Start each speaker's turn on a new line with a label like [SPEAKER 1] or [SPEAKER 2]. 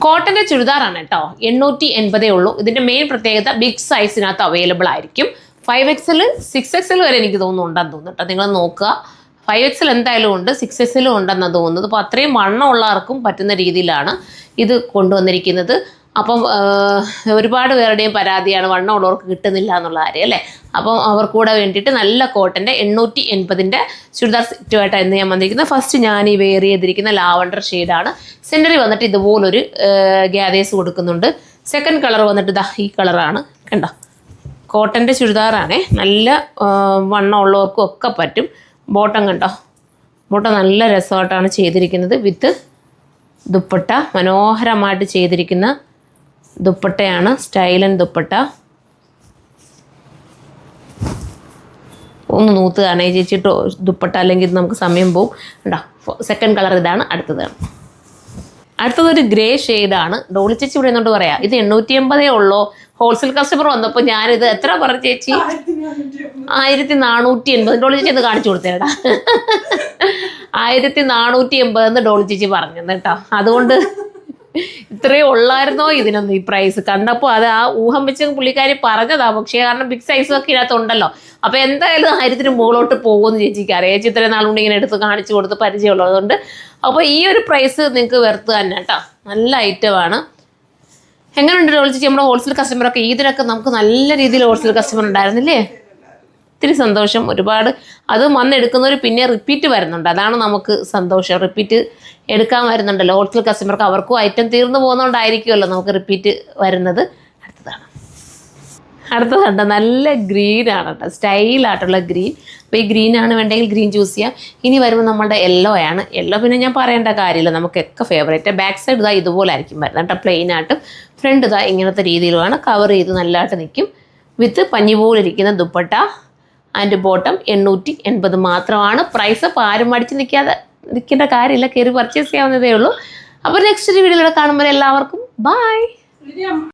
[SPEAKER 1] കോട്ടൻ്റെ ചുരിദാറാണ് കേട്ടോ, 880 ഉള്ളൂ. ഇതിൻ്റെ മെയിൻ പ്രത്യേകത ബിഗ് സൈസിനകത്ത് അവൈലബിൾ ആയിരിക്കും. 5XL 6XL വരെ എനിക്ക് തോന്നുന്നുണ്ടെന്ന് തോന്നുന്നു കേട്ടോ. നിങ്ങൾ നോക്കുക, 5XL എന്തായാലും ഉണ്ട്, 6XL ഉണ്ടെന്നാണ് തോന്നുന്നത്. അപ്പോൾ അത്രയും വണ്ണമുള്ളവർക്കും പറ്റുന്ന രീതിയിലാണ് ഇത് കൊണ്ടുവന്നിരിക്കുന്നത്. അപ്പം ഒരുപാട് പേരുടെയും പരാതിയാണ് വണ്ണമുള്ളവർക്ക് കിട്ടുന്നില്ല എന്നുള്ള കാര്യം അല്ലേ. അപ്പം അവർക്കൂടെ വേണ്ടിയിട്ട് നല്ല കോട്ടൻ്റെ 880 ചുരിദാർ സെറ്റുമായിട്ടാണ് ഞാൻ വന്നിരിക്കുന്നത്. ഫസ്റ്റ് ഞാൻ ഈ വെയർ ചെയ്തിരിക്കുന്ന ലാവണ്ടർ ഷെയ്ഡാണ്. സെൻറ്ററിൽ വന്നിട്ട് ഇതുപോലൊരു ഗ്യാദേഴ്സ് കൊടുക്കുന്നുണ്ട്. സെക്കൻഡ് കളർ വന്നിട്ട് ഇതാ ഈ കളറാണ്, കണ്ടോ. കോട്ടൻ്റെ ചുരിദാറാണേ, നല്ല വണ്ണമുള്ളവർക്കും ഒക്കെ പറ്റും. ബോട്ടം കണ്ടോ, ബോട്ടം നല്ല രസമായിട്ടാണ് ചെയ്തിരിക്കുന്നത്. വിത്ത് ദുപ്പട്ട, മനോഹരമായിട്ട് ചെയ്തിരിക്കുന്ന ദുപ്പട്ടയാണ്, സ്റ്റൈലൻ ദുപ്പട്ട. ഒന്ന് നൂത്ത് കാണേ ചേച്ചിട്ടോ ദുപ്പട്ട, അല്ലെങ്കിൽ നമുക്ക് സമയം പോവും. കണ്ടോ, സെക്കൻഡ് കളർ ഇതാണ്. അടുത്തതൊരു ഗ്രേ ഷെയ്ഡാണ്. ഡോളി ചേച്ചി ഇവിടെ നിന്നോട്ട് പറയാം, ഇത് 880 ഉള്ളൂ. ഹോൾസെയിൽ കസ്റ്റമർ വന്നപ്പോൾ ഞാനിത് എത്ര പറഞ്ഞു ചേച്ചി? 1480. ഡോളി ചേച്ചി ഇത് കാണിച്ചു കൊടുത്തേടാ. 1480 ഡോളി ചേച്ചി പറഞ്ഞത് കേട്ടോ. അതുകൊണ്ട് ഇത്രയും ഉള്ളായിരുന്നോ ഇതിനൊന്നും ഈ പ്രൈസ് കണ്ടപ്പോൾ? അത് ആ ഊഹം വെച്ച് പുള്ളിക്കാരി പറഞ്ഞതാ. പക്ഷേ കാരണം ബിഗ് സൈസൊക്കെ ഇതിനകത്തുണ്ടല്ലോ. അപ്പോൾ എന്തായാലും 1000 മുകളിലോട്ട് പോകുമെന്ന് ചേച്ചിക്ക് അറിയാം. ചേച്ചി ഇത്രയും നാളുകൊണ്ട് ഇങ്ങനെ എടുത്ത് കാണിച്ചു കൊടുത്ത് പരിചയമുള്ളതുകൊണ്ട്. അപ്പോൾ ഈ ഒരു പ്രൈസ് നിങ്ങൾക്ക് വെറുത്ത് തന്നെ കേട്ടോ. നല്ല ഐറ്റമാണ്. എങ്ങനെയുണ്ട് ഡോളി ചേച്ചി? നമ്മുടെ ഹോൾസെയിൽ കസ്റ്റമറൊക്കെ ഇതിനൊക്കെ നമുക്ക് നല്ല രീതിയിൽ ഹോൾസെയിൽ കസ്റ്റമർ ഉണ്ടായിരുന്നില്ലേ? ഒത്തിരി സന്തോഷം. ഒരുപാട് അത് വന്നെടുക്കുന്നവർ പിന്നെ റിപ്പീറ്റ് വരുന്നുണ്ട്, അതാണ് നമുക്ക് സന്തോഷം. റിപ്പീറ്റ് എടുക്കാൻ വരുന്നുണ്ടല്ലോ ഹോൾസെയിൽ കസ്റ്റമർക്ക്, അവർക്കും ഐറ്റം തീർന്നു പോകുന്നതുകൊണ്ടായിരിക്കുമല്ലോ നമുക്ക് റിപ്പീറ്റ് വരുന്നത്. അടുത്തതുണ്ട് നല്ല ഗ്രീനാണ് കേട്ടോ, സ്റ്റൈലായിട്ടുള്ള ഗ്രീൻ. അപ്പോൾ ഈ ഗ്രീനാണ് വേണ്ടെങ്കിൽ ഗ്രീൻ ചൂസ് ചെയ്യാം. ഇനി വരുമ്പോൾ നമ്മുടെ യെല്ലോ ആണ്. യെല്ലോ പിന്നെ ഞാൻ പറയേണ്ട കാര്യമില്ല, നമുക്കൊക്കെ ഫേവറേറ്റ്. ബാക്ക് സൈഡ് ഇതാ ഇതുപോലെ ആയിരിക്കും വരുന്നത് കേട്ടോ, പ്ലെയിൻ ആയിട്ടും. ഫ്രണ്ട് ഇതാ ഇങ്ങനത്തെ രീതിയിലുമാണ് കവർ ചെയ്ത് നല്ലതായിട്ട് നിൽക്കും. വിത്ത് പഞ്ഞി പോലിരിക്കുന്ന ദുപ്പട്ട ആൻഡ് ബോട്ടം 880 മാത്രമാണ് പ്രൈസ്. അപ്പോൾ ആരും മടിച്ച് നിൽക്കേണ്ട കാര്യമില്ല, കയറി പർച്ചേസ് ചെയ്യാവുന്നതേ ഉള്ളൂ. അപ്പോൾ നെക്സ്റ്റ് വീഡിയോയിലൂടെ കാണുമ്പോൾ എല്ലാവർക്കും ബൈ.